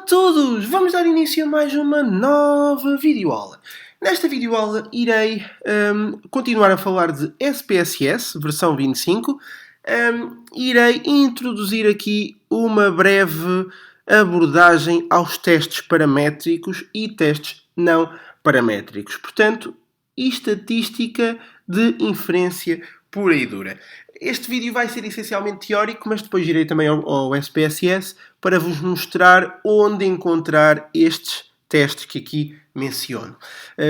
todos! Vamos dar início a mais uma nova videoaula. Nesta videoaula irei continuar a falar de SPSS, versão 25. Irei introduzir aqui uma breve abordagem aos testes paramétricos e testes não paramétricos. Portanto, estatística de inferência pura e dura. Este vídeo vai ser essencialmente teórico, mas depois irei também ao SPSS para vos mostrar onde encontrar estes testes que aqui menciono.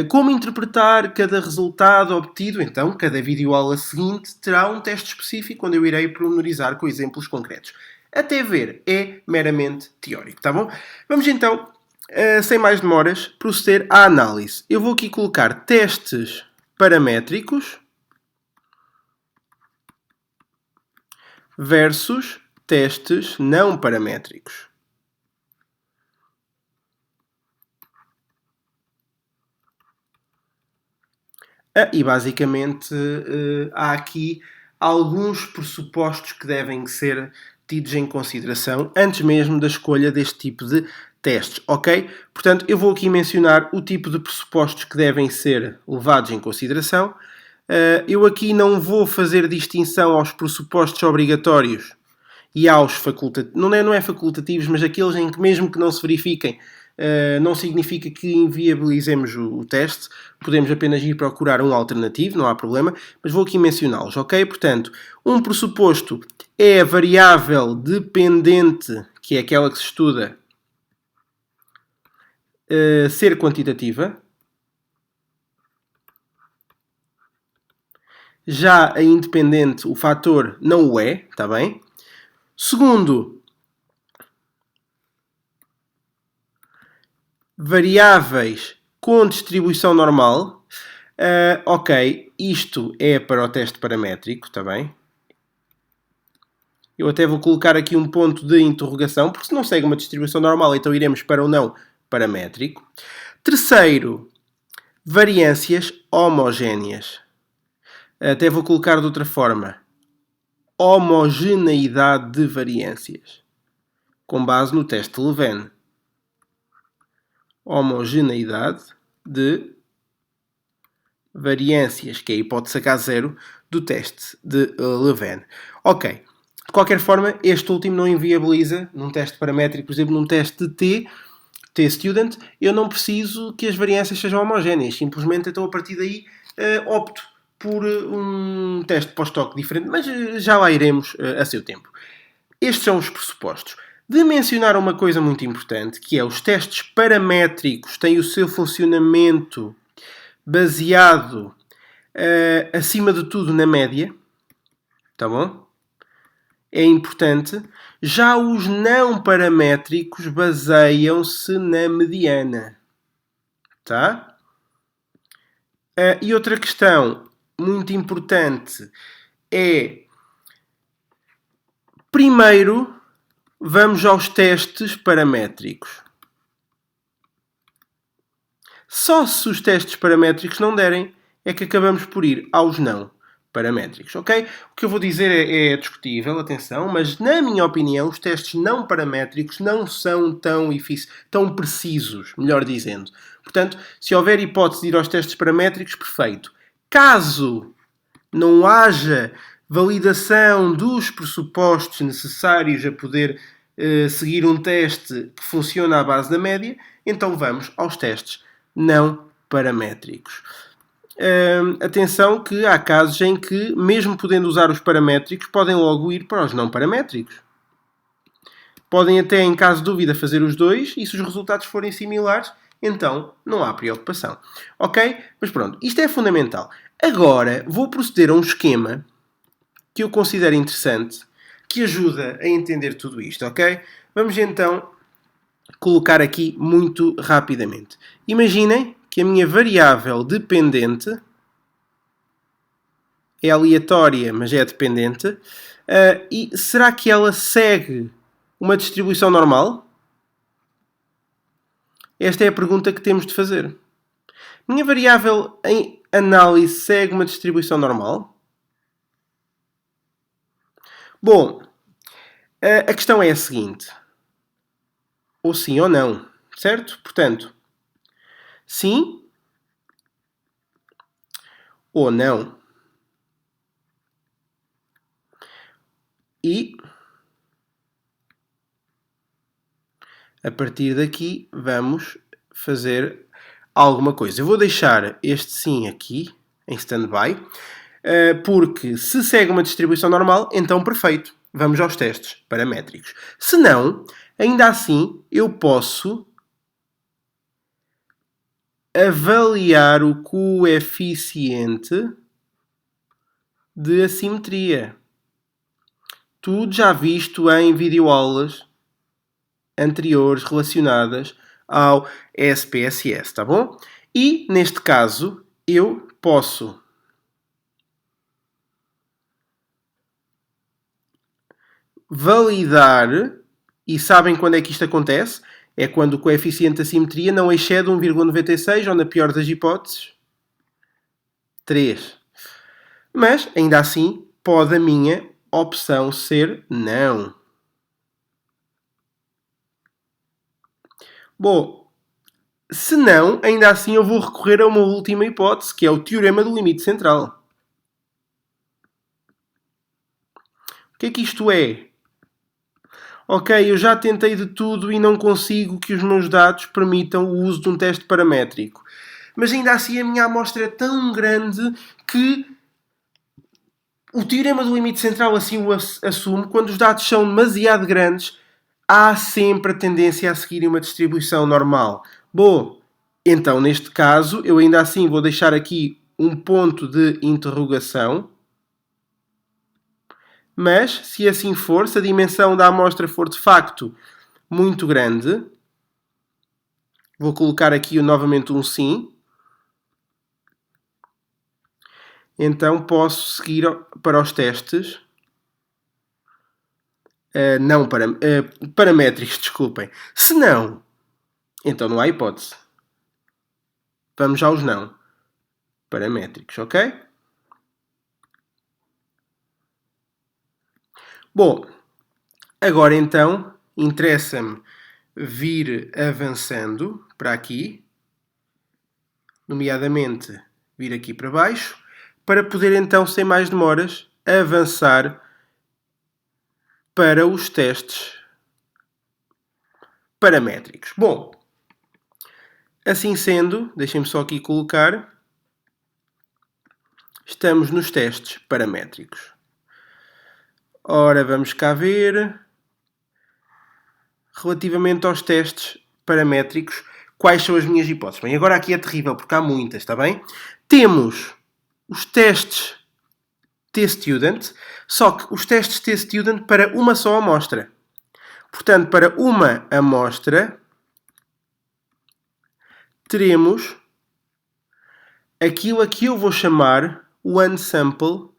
Como interpretar cada resultado obtido, então, cada videoaula seguinte terá um teste específico onde eu irei pormenorizar com exemplos concretos. Até ver, é meramente teórico, tá bom? Vamos então, sem mais demoras, proceder à análise. Eu vou aqui colocar testes paramétricos versus testes não paramétricos. E basicamente há aqui alguns pressupostos que devem ser tidos em consideração antes mesmo da escolha deste tipo de testes, ok? Portanto, eu vou aqui mencionar o tipo de pressupostos que devem ser levados em consideração. Eu aqui não vou fazer distinção aos pressupostos obrigatórios e aos facultativos. Não é facultativos, mas aqueles em que mesmo que não se verifiquem, não significa que inviabilizemos o teste. Podemos apenas ir procurar um alternativo, não há problema, mas vou aqui mencioná-los, ok? Portanto, um pressuposto é a variável dependente, que é aquela que se estuda, ser quantitativa. Já a independente, o fator não o é, está bem? Segundo, variáveis com distribuição normal. Ok, isto é para o teste paramétrico, está bem? Eu até vou colocar aqui um ponto de interrogação, porque se não segue uma distribuição normal, então iremos para o não paramétrico. Terceiro, variâncias homogéneas. Até vou colocar de outra forma. Homogeneidade de variâncias. Com base no teste de Levene. Homogeneidade de variâncias, que é a hipótese H0 do teste de Levene. Ok. De qualquer forma, este último não inviabiliza, num teste paramétrico, por exemplo, num teste de T-student, eu não preciso que as variâncias sejam homogéneas. Simplesmente, então, a partir daí, opto por um teste pós-toque diferente, mas já lá iremos a seu tempo. Estes são os pressupostos. De mencionar uma coisa muito importante, que é os testes paramétricos têm o seu funcionamento baseado, acima de tudo, na média. Tá bom? É importante. Já os não paramétricos baseiam-se na mediana. Tá? E outra questão muito importante é... Primeiro, vamos aos testes paramétricos. Só se os testes paramétricos não derem, é que acabamos por ir aos não paramétricos, ok? O que eu vou dizer é discutível, atenção, mas na minha opinião os testes não paramétricos não são tão precisos, melhor dizendo. Portanto, se houver hipótese de ir aos testes paramétricos, perfeito. Caso não haja validação dos pressupostos necessários a poder seguir um teste que funciona à base da média, então vamos aos testes não paramétricos. Atenção que há casos em que, mesmo podendo usar os paramétricos, podem logo ir para os não paramétricos. Podem até, em caso de dúvida, fazer os dois e se os resultados forem similares, então não há preocupação. Ok? Mas pronto, isto é fundamental. Agora vou proceder a um esquema que eu considero interessante, que ajuda a entender tudo isto, ok? Vamos então colocar aqui muito rapidamente. Imaginem que a minha variável dependente é aleatória, mas é dependente. E será que ela segue uma distribuição normal? Esta é a pergunta que temos de fazer. Minha variável em análise segue uma distribuição normal? Bom, a questão é a seguinte. ou sim ou não, certo? Portanto, sim ou não. E a partir daqui vamos fazer alguma coisa. Eu vou deixar este sim aqui em stand-by, porque se segue uma distribuição normal, então perfeito. Vamos aos testes paramétricos. Se não, ainda assim eu posso avaliar o coeficiente de assimetria. Tudo já visto em videoaulas anteriores relacionadas ao SPSS, tá bom? E, neste caso, eu posso validar, e sabem quando é que isto acontece? É quando o coeficiente de assimetria não excede 1,96 ou, na pior das hipóteses, 3. Mas, ainda assim, pode a minha opção ser não. Bom, se não, ainda assim eu vou recorrer a uma última hipótese, que é o teorema do limite central. O que é que isto é? Ok, eu já tentei de tudo e não consigo que os meus dados permitam o uso de um teste paramétrico. Mas ainda assim a minha amostra é tão grande que o teorema do limite central assim o assume. Quando os dados são demasiado grandes, há sempre a tendência a seguir uma distribuição normal. Bom, então neste caso eu ainda assim vou deixar aqui um ponto de interrogação. Mas, se assim for, se a dimensão da amostra for de facto muito grande, vou colocar aqui novamente um sim. Então posso seguir para os testes. Não para, paramétricos, desculpem. Se não, então não há hipótese. Vamos aos não. Paramétricos, ok? Bom, agora então interessa-me vir avançando para aqui, nomeadamente vir aqui para baixo, para poder então, sem mais demoras, avançar para os testes paramétricos. Bom, assim sendo, deixem-me só aqui colocar, estamos nos testes paramétricos. Ora, vamos cá ver. Relativamente aos testes paramétricos, quais são as minhas hipóteses? Bem, agora aqui é terrível, porque há muitas, está bem? Temos os testes T-Student, só que os testes T-Student para uma só amostra. Portanto, para uma amostra, teremos aquilo a que eu vou chamar One Sample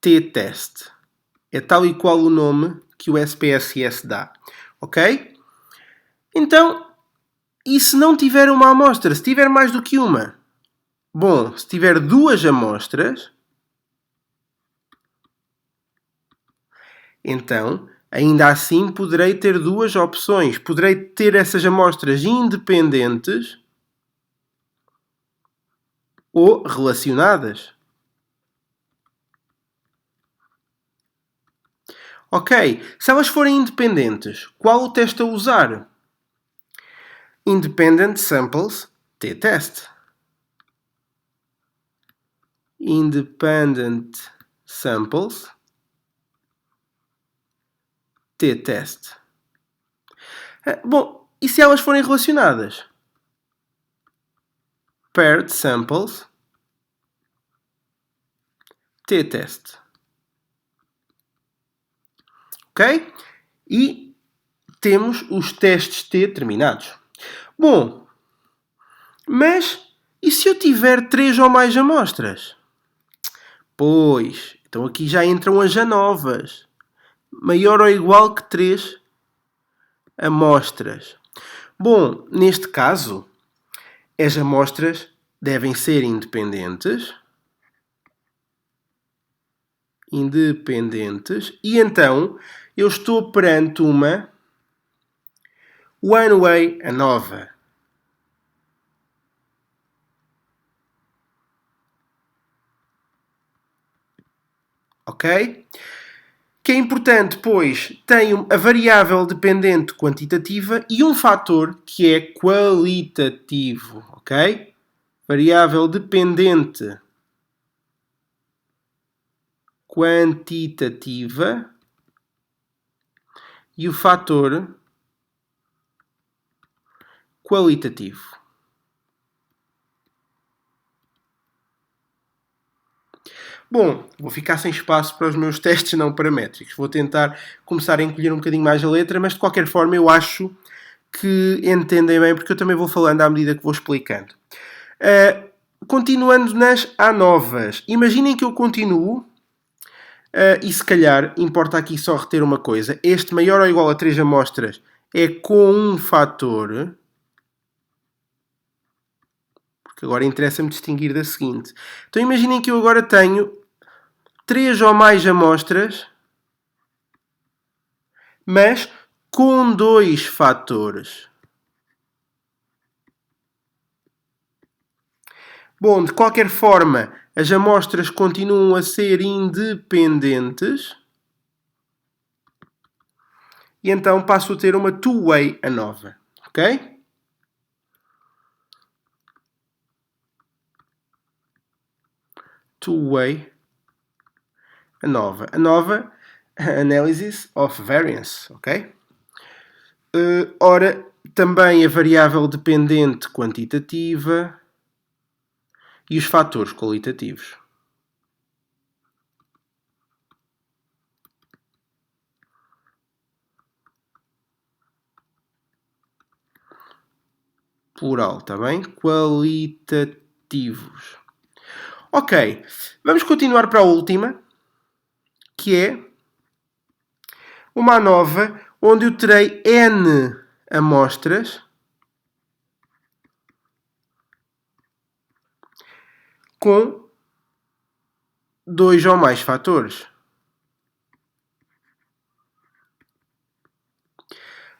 T-Test. É tal e qual o nome que o SPSS dá. Ok? Então, e se não tiver uma amostra? Se tiver mais do que uma? Bom, se tiver duas amostras, então, ainda assim poderei ter duas opções. Poderei ter essas amostras independentes ou relacionadas. Ok, se elas forem independentes, qual o teste a usar? Independent Samples T-Test. Independent Samples T-Test. Bom, e se elas forem relacionadas? Paired Samples T-Test. Ok? E temos os testes T terminados. Bom, mas e se eu tiver 3 ou mais amostras? Pois, então aqui já entram as anovas. Maior ou igual que 3 amostras. Bom, neste caso, as amostras devem ser independentes independentes. E então eu estou perante uma one-way ANOVA. Ok? Que é importante, pois tem a variável dependente quantitativa e um fator que é qualitativo. Ok? Variável dependente quantitativa e o fator qualitativo. Bom, vou ficar sem espaço para os meus testes não paramétricos. Vou tentar começar a encolher um bocadinho mais a letra, mas de qualquer forma eu acho que entendem bem, porque eu também vou falando à medida que vou explicando. Continuando nas ANOVAs, imaginem que eu continuo e se calhar importa aqui só reter uma coisa. Este maior ou igual a 3 amostras é com um fator, porque agora interessa-me distinguir da seguinte. Então imaginem que eu agora tenho 3 ou mais amostras, mas com 2 fatores. Bom, de qualquer forma, as amostras continuam a ser independentes e então passo a ter uma two-way ANOVA. Ok? Two-way ANOVA. ANOVA, Analysis of Variance. Ok? Ora, também a variável dependente quantitativa e os fatores qualitativos. Plural, está bem? Qualitativos. Ok, vamos continuar para a última, que é uma ANOVA onde eu terei N amostras com 2 ou mais fatores.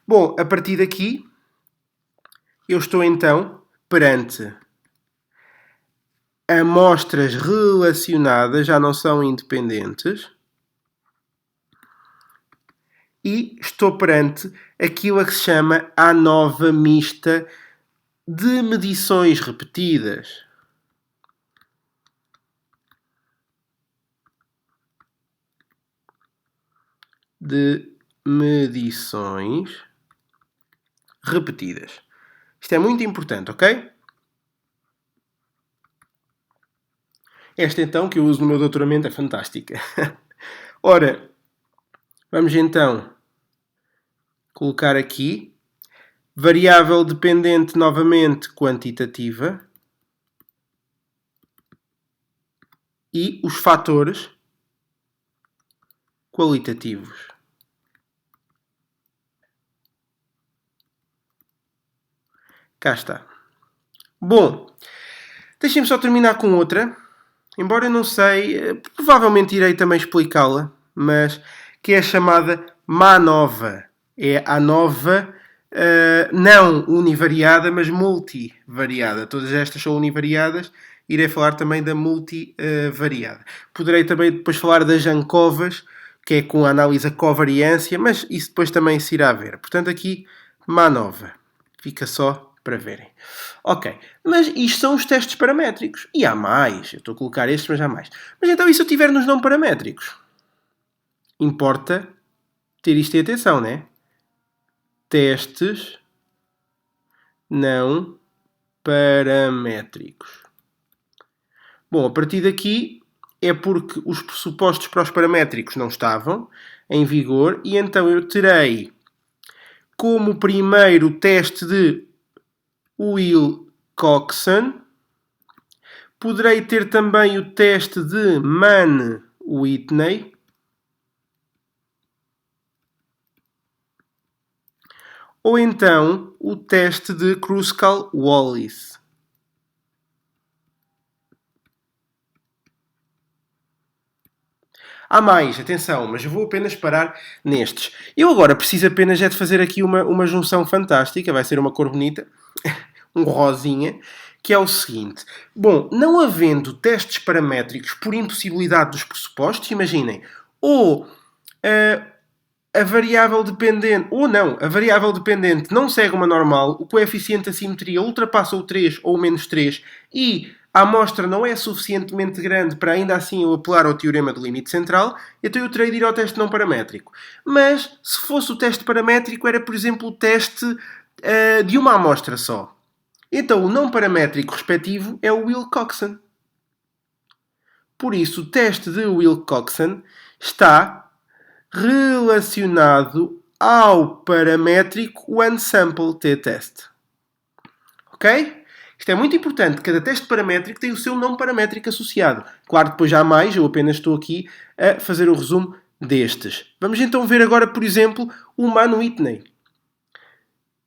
Bom, a partir daqui, eu estou então perante amostras relacionadas, já não são independentes, e estou perante aquilo a que se chama ANOVA mista de medições repetidas. De medições repetidas. Isto é muito importante, ok? Esta então, que eu uso no meu doutoramento, é fantástica. Ora, vamos então colocar aqui variável dependente novamente quantitativa e os fatores qualitativos. Cá está. Bom, deixem-me só terminar com outra. Embora eu não sei, provavelmente irei também explicá-la, mas que é a chamada MANOVA. É a nova, não univariada, mas multivariada. Todas estas são univariadas. Irei falar também da multivariada. Poderei também depois falar das ANCOVAs, que é com a análise a covariância, mas isso depois também se irá ver. Portanto, aqui, MANOVA. Fica só para verem. Ok, mas isto são os testes paramétricos. E há mais. Eu estou a colocar estes, mas há mais. Mas então, e se eu tiver nos não paramétricos? Importa ter isto em atenção, né? Testes não paramétricos. Bom, a partir daqui é porque os pressupostos para os paramétricos não estavam em vigor e então eu terei como primeiro teste de Wilcoxon. Poderei ter também o teste de Mann-Whitney. Ou então o teste de Kruskal-Wallis. Há mais, atenção, mas eu vou apenas parar nestes. Eu agora preciso apenas de fazer aqui uma junção fantástica, vai ser uma cor bonita, um rosinha, que é o seguinte. Bom, não havendo testes paramétricos por impossibilidade dos pressupostos, imaginem, ou a variável dependente, ou não, a variável dependente não segue uma normal, o coeficiente de assimetria ultrapassa o 3 ou o menos 3 e a amostra não é suficientemente grande para ainda assim eu apelar ao teorema do limite central, então eu terei de ir ao teste não paramétrico. Mas, se fosse o teste paramétrico, era, por exemplo, o teste de uma amostra só. Então, o não paramétrico respectivo é o Wilcoxon. Por isso, o teste de Wilcoxon está relacionado ao paramétrico one-sample t-test. Ok? Isto é muito importante. Cada teste paramétrico tem o seu não paramétrico associado. Claro, depois já há mais. Eu apenas estou aqui a fazer o resumo destes. Vamos então ver agora, por exemplo, o Mann-Whitney.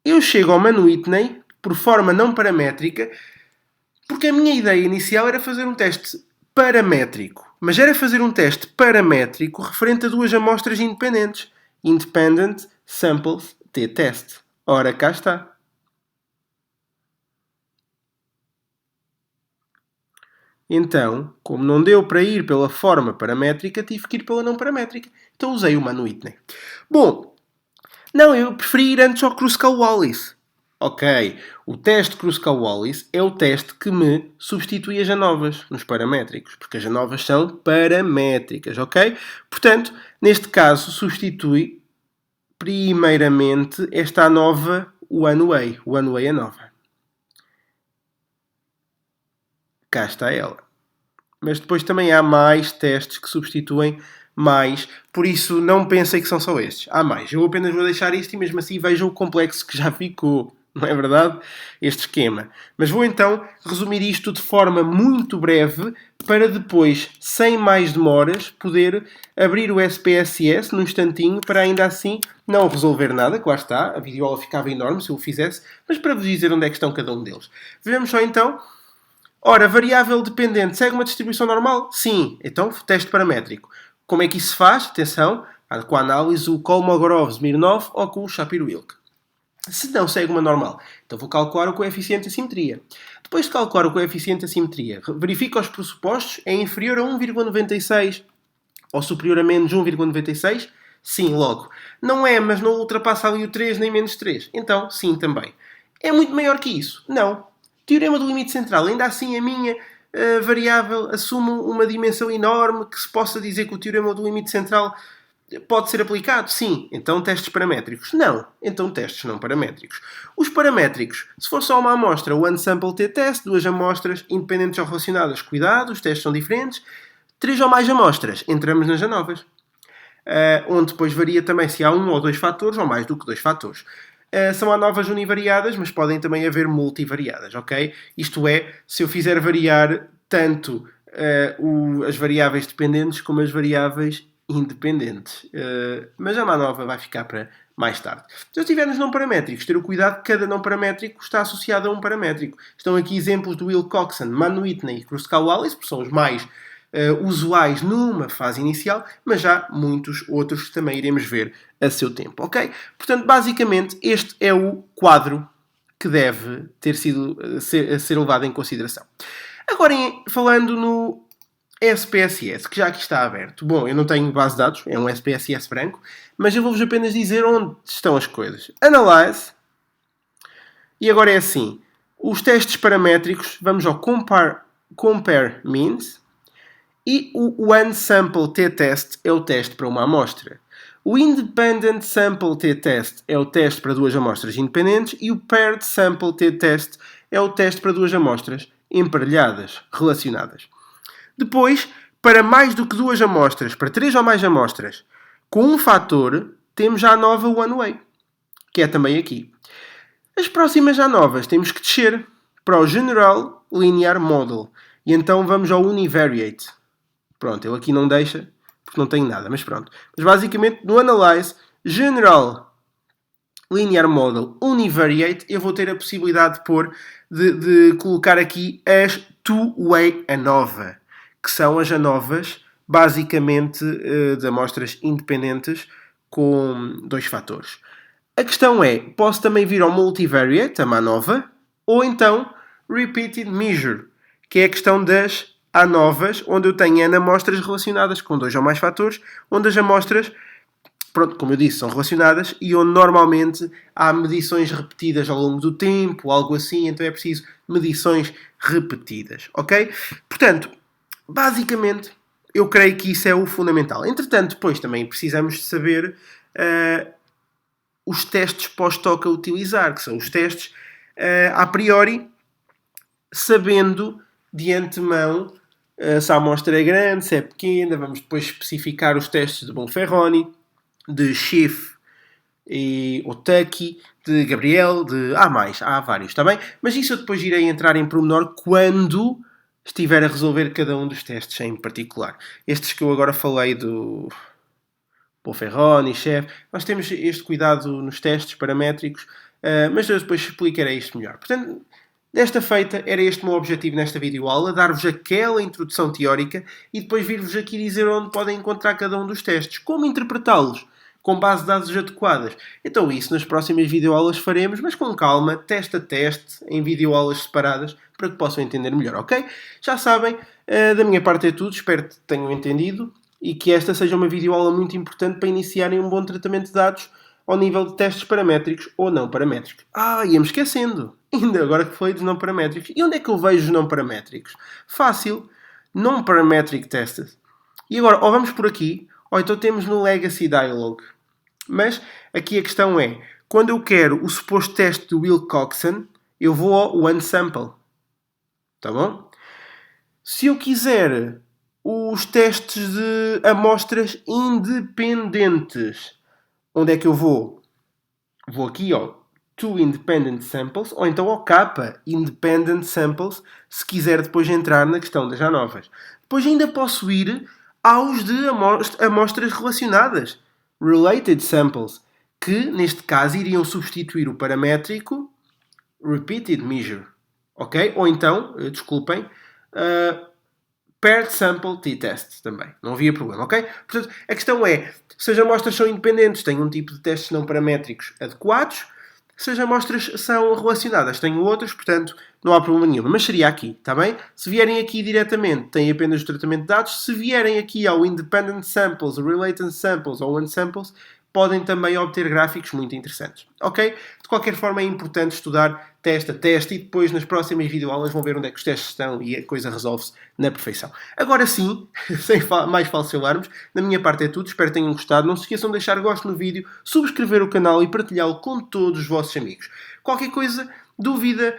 Eu chego ao Mann-Whitney por forma não paramétrica porque a minha ideia inicial era fazer um teste paramétrico. Mas era fazer um teste paramétrico referente a duas amostras independentes. Independent Samples t-test. Ora, cá está. Então, como não deu para ir pela forma paramétrica, tive que ir pela não paramétrica. Então usei o Mann-Whitney. Bom, não, eu preferi ir antes ao Kruskal-Wallis. Ok, o teste Kruskal-Wallis é o teste que me substitui as ANOVAs nos paramétricos, porque as ANOVAs são paramétricas, ok? Portanto, neste caso, substitui primeiramente esta ANOVA one-way, one-way ANOVA. Cá está ela. Mas depois também há mais testes que substituem mais. Por isso, não pensei que são só estes. Há mais. Eu apenas vou deixar isto e mesmo assim vejam o complexo que já ficou. Não é verdade? Este esquema. Mas vou então resumir isto de forma muito breve para depois, sem mais demoras, poder abrir o SPSS num instantinho para ainda assim não resolver nada, que lá está. A videoaula ficava enorme se eu o fizesse. Mas para vos dizer onde é que estão cada um deles. Vejamos só então. Ora, variável dependente segue uma distribuição normal? Sim. Então, teste paramétrico. Como é que isso se faz? Atenção, com a análise o Kolmogorov-Smirnov ou com o Shapiro-Wilk. Se não segue uma normal, então vou calcular o coeficiente de assimetria. Depois de calcular o coeficiente de assimetria, verifico os pressupostos, é inferior a 1,96 ou superior a menos 1,96? Sim, logo. Não é, mas não ultrapassa ali o 3 nem menos 3. Então, sim, também. É muito maior que isso? Não. Teorema do limite central. Ainda assim, a minha variável assume uma dimensão enorme que se possa dizer que o teorema do limite central pode ser aplicado? Sim. Então, testes paramétricos? Não. Então, testes não paramétricos. Os paramétricos, se for só uma amostra, one sample t-test, duas amostras independentes ou relacionadas, cuidado, os testes são diferentes. 3 ou mais amostras, entramos nas ANOVAs. Onde depois varia também se há um ou dois fatores ou mais do que 2 fatores. São ANOVAs univariadas, mas podem também haver multivariadas, ok? Isto é, se eu fizer variar tanto as variáveis dependentes como as variáveis independentes. Mas a ANOVA vai ficar para mais tarde. Se eu estiver nos não paramétricos, ter o cuidado que cada não paramétrico está associado a um paramétrico. Estão aqui exemplos do Wilcoxon, Mann-Whitney e Kruskal-Wallis, que são os mais usuais numa fase inicial, mas já muitos outros que também iremos ver a seu tempo, ok? Portanto, basicamente, este é o quadro que deve ter sido ser levado em consideração. Agora, falando no SPSS, que já aqui está aberto. Bom, eu não tenho base de dados, é um SPSS branco, mas eu vou-vos apenas dizer onde estão as coisas. Analyze, e agora é assim, os testes paramétricos, vamos ao compare means, e o One Sample T-Test é o teste para uma amostra. O Independent Sample T-Test é o teste para duas amostras independentes e o Paired Sample T-Test é o teste para duas amostras emparelhadas, relacionadas. Depois, para mais do que duas amostras, para 3 ou mais amostras, com um fator, temos já a nova One Way, que é também aqui. As próximas já novas temos que descer para o General Linear Model. E então vamos ao Univariate. Pronto, ele aqui não deixa, porque não tem nada, mas pronto. Mas basicamente, no Analyze, General Linear Model Univariate, eu vou ter a possibilidade de pôr, de colocar aqui as Two-Way ANOVA, que são as ANOVAs basicamente de amostras independentes com 2 fatores. A questão é, posso também vir ao multivariate, a MANOVA, ou então repeated measure, que é a questão das ANOVAs, onde eu tenho N amostras relacionadas com 2 ou mais fatores, onde as amostras, pronto, como eu disse, são relacionadas e onde normalmente há medições repetidas ao longo do tempo, algo assim, então é preciso medições repetidas, ok? Portanto, basicamente, eu creio que isso é o fundamental. Entretanto, depois também precisamos de saber os testes pós-toque a utilizar, que são os testes a priori, sabendo de antemão se a amostra é grande, se é pequena. Vamos depois especificar os testes de Bonferroni, de Schiff ou Tucky, de Gabriel, há vários, está bem? Mas isso eu depois irei entrar em pormenor quando estiver a resolver cada um dos testes em particular. Estes que eu agora falei do Bonferroni, Chef, nós temos este cuidado nos testes paramétricos, mas eu depois explicarei isto melhor. Portanto, desta feita, era este o meu objetivo nesta videoaula, dar-vos aquela introdução teórica e depois vir-vos aqui dizer onde podem encontrar cada um dos testes, como interpretá-los, com base de dados adequadas. Então isso nas próximas videoaulas faremos, mas com calma, teste a teste, em videoaulas separadas, para que possam entender melhor, ok? Já sabem, da minha parte é tudo, espero que tenham entendido e que esta seja uma videoaula muito importante para iniciarem um bom tratamento de dados ao nível de testes paramétricos ou não paramétricos. Ia-me esquecendo, ainda agora que falei dos não paramétricos. E onde é que eu vejo os não paramétricos? Fácil, non-parametric tested. E agora, ou vamos por aqui, ou então temos no Legacy Dialog. Mas aqui a questão é, quando eu quero o suposto teste do Wilcoxon, eu vou ao OneSample. Tá bom? Se eu quiser os testes de amostras independentes, onde é que eu vou? Vou aqui ao To Independent Samples, ou então ao K, Independent Samples, se quiser depois entrar na questão das ANOVAs. Depois ainda posso ir aos de amostras relacionadas, Related Samples, que neste caso iriam substituir o paramétrico Repeated Measure. Ok? Ou então, desculpem, Paired Sample T-Test também. Não havia problema, ok? Portanto, a questão é, se as amostras são independentes, tenho um tipo de testes não paramétricos adequados. Se as amostras são relacionadas, tenho outros, portanto, não há problema nenhum. Mas seria aqui, está bem? Se vierem aqui diretamente, têm apenas o tratamento de dados. Se vierem aqui ao Independent Samples, Related Samples ou One Samples, podem também obter gráficos muito interessantes. Ok? De qualquer forma, é importante estudar teste a teste e depois nas próximas videoaulas vão ver onde é que os testes estão e a coisa resolve-se na perfeição. Agora sim, sem mais falsos alarmes, da minha parte é tudo. Espero que tenham gostado. Não se esqueçam de deixar gosto no vídeo, subscrever o canal e partilhá-lo com todos os vossos amigos. Qualquer coisa, dúvida,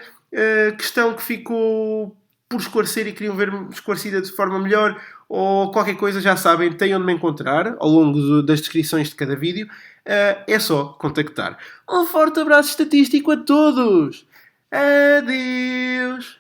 questão que ficou por esclarecer e queriam ver esclarecida de forma melhor, ou qualquer coisa, já sabem, têm onde me encontrar ao longo das descrições de cada vídeo. É só contactar. Um forte abraço estatístico a todos! Adeus!